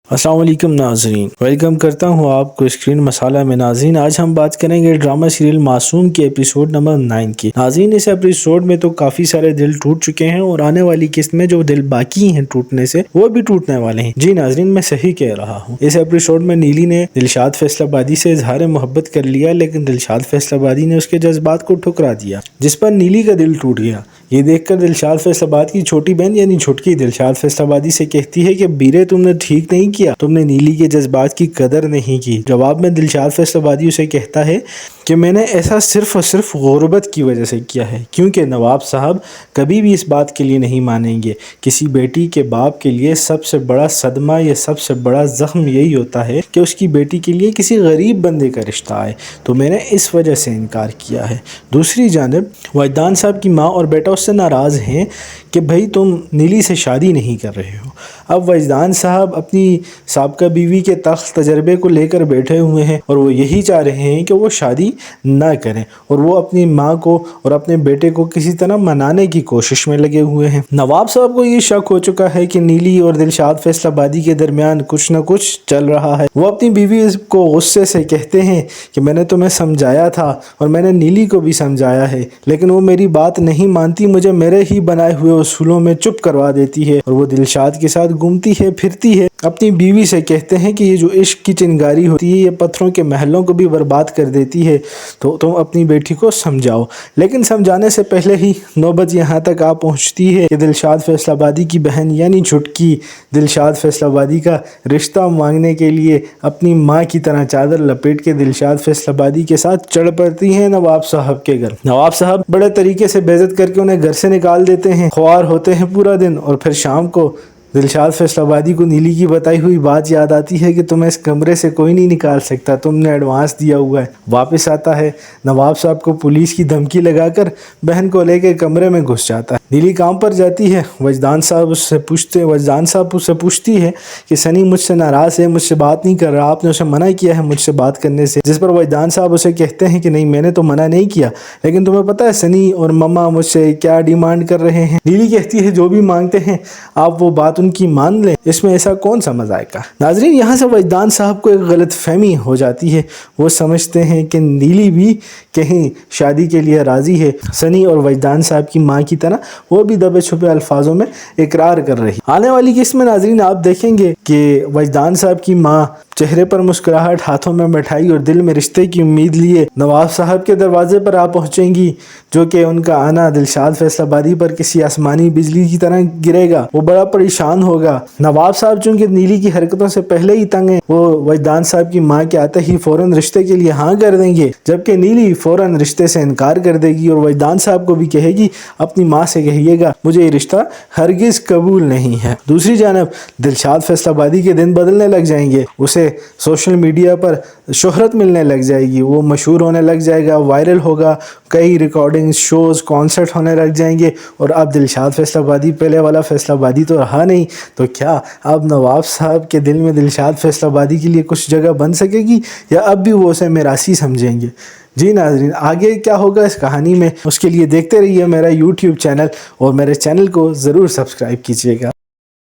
अस्सलाम वालेकुम नाज़रीन, वेलकम करता हूँ आपको स्क्रीन मसाला में। नाज़रीन, आज हम बात करेंगे ड्रामा सीरियल मासूम के एपिसोड नंबर 9 की। नाज़रीन, इस एपिसोड में तो काफ़ी सारे दिल टूट चुके हैं और आने वाली किस्त में जो दिल बाकी हैं टूटने से वो भी टूटने वाले हैं। जी नाज़रीन, मैं सही कह रहा हूँ। इस एपिसोड में नीली ने दिलशाद फैसलाबादी से इजहार मोहब्बत कर लिया, लेकिन दिलशाद फैसलाबादी ने उसके जज्बात को ठुकरा दिया, जिस पर नीली का दिल टूट गया। ये देखकर दिलशाद फैसलाबाद की छोटी बहन यानी छुटकी दिलशाद फैसलाबादी से कहती है कि बीरे, तुमने ठीक नहीं किया, तुमने नीली के जज्बात की कदर नहीं की। जवाब में दिलशाद फैसलाबादी उसे कहता है कि मैंने ऐसा सिर्फ और सिर्फ गुर्बत की वजह से किया है, क्योंकि नवाब साहब कभी भी इस बात के लिए नहीं मानेंगे। किसी बेटी के बाप के लिए सबसे बड़ा सदमा या सबसे बड़ा ज़ख्म यही होता है कि उसकी बेटी के लिए किसी गरीब बंदे का रिश्ता आए, तो मैंने इस वजह से इनकार किया है। दूसरी जानब वजदान साहब की माँ और बेटा उससे नाराज़ हैं कि भाई तुम नीली से शादी नहीं कर रहे हो। अब वजदान साहब अपनी साबका बीवी के तख्त तजर्बे को लेकर बैठे हुए हैं और वो यही चाह रहे हैं कि वो शादी ना करें, और वो अपनी माँ को और अपने बेटे को किसी तरह मनाने की कोशिश में लगे हुए हैं। नवाब साहब को ये शक हो चुका है कि नीली और दिलशाद फैसलाबादी के दरमियान कुछ न कुछ चल रहा है। वो अपनी बीवी को गुस्से से कहते हैं कि मैंने तुम्हें समझाया था और मैंने नीली को भी समझाया है, लेकिन वो मेरी बात नहीं मानती, मुझे मेरे ही बनाए हुए उसूलों में चुप करवा देती है और वो दिलशाद के साथ घूमती है फिरती है। अपनी बीवी से कहते हैं कि ये जो इश्क की चिंगारी होती है ये पत्थरों के महलों को भी बर्बाद कर देती है, तो तुम अपनी बेटी को समझाओ। लेकिन समझाने से पहले ही नौबत यहाँ तक आ पहुँचती है कि दिलशाद फैसलाबादी की बहन यानी छुटकी दिलशाद फैसलाबादी का रिश्ता मांगने के लिए अपनी माँ की तरह चादर लपेट के दिलशाद फैसलाबादी के साथ चढ़ पड़ती हैं नवाब साहब के घर। नवाब साहब बड़े तरीके से बेइज्जत करके उन्हें घर से निकाल देते हैं। ख्वार होते हैं पूरा दिन, और फिर शाम को दिलशाद फैसलाबादी को नीली की बताई हुई बात याद आती है कि तुम्हें इस कमरे से कोई नहीं निकाल सकता, तुमने एडवांस दिया हुआ है। वापस आता है, नवाब साहब को पुलिस की धमकी लगाकर बहन को लेकर कमरे में घुस जाता है। नीली काम पर जाती है। वजदान साहब उससे पूछती है कि सनी मुझसे नाराज़ है, मुझसे बात नहीं कर रहा, आपने उसे मना किया है मुझसे बात करने से। जिस पर वजदान साहब उसे कहते हैं कि नहीं, मैंने तो मना नहीं किया, लेकिन तुम्हें पता है सनी और मम्मा मुझसे क्या डिमांड कर रहे हैं। नीली कहती है जो भी मांगते हैं आप वो बात उनकी मान लें, इसमें ऐसा कौन सा मज़ायका। नाजरीन, यहाँ से वजदान साहब को एक गलत फहमी हो जाती है। वो समझते हैं कि नीली भी कहीं शादी के लिए राज़ी है। सनी और वजदान साहब की माँ की तरह वो भी दबे छुपे अल्फाजों में इकरार कर रही। आने वाली किस्त में नाजरीन आप देखेंगे कि वजदान साहब की माँ चेहरे पर मुस्कुराहट, हाथों में मिठाई और दिल में रिश्ते की उम्मीद लिए नवाब साहब के दरवाजे पर आ पहुँचेंगी, जो कि उनका आना दिलशाद फैसलाबादी पर किसी आसमानी बिजली की तरह गिरेगा। वो बड़ा परेशान होगा। नवाब साहब चूंकि नीली की हरकतों से पहले ही तंग हैं, वो वजदान साहब की माँ के आते ही फौरन रिश्ते के लिए हाँ कर देंगे, जबकि नीली फौरन रिश्ते से इनकार कर देगी और वजदान साहब को भी कहेगी अपनी माँ से कहिएगा मुझे ये रिश्ता हरगिज कबूल नहीं है। दूसरी जानब दिलशाद फैसलाबादी के दिन बदलने लग जाएंगे। उसे सोशल मीडिया पर शोहरत मिलने लग जाएगी, वो मशहूर होने लग जाएगा, वायरल होगा, कई रिकॉर्डिंग्स, शोज़, कॉन्सर्ट होने लग जाएंगे। और अब दिलशाद फैसलाबादी पहले वाला फैसलाबादी तो रहा नहीं, तो क्या अब नवाब साहब के दिल में दिलशाद फैसलाबादी के लिए कुछ जगह बन सकेगी, या अब भी वो उसे मिरासी समझेंगे। जी नाज़रीन, आगे क्या होगा इस कहानी में, उसके लिए देखते रहिए मेरा YouTube चैनल और मेरे चैनल को ज़रूर सब्सक्राइब कीजिएगा।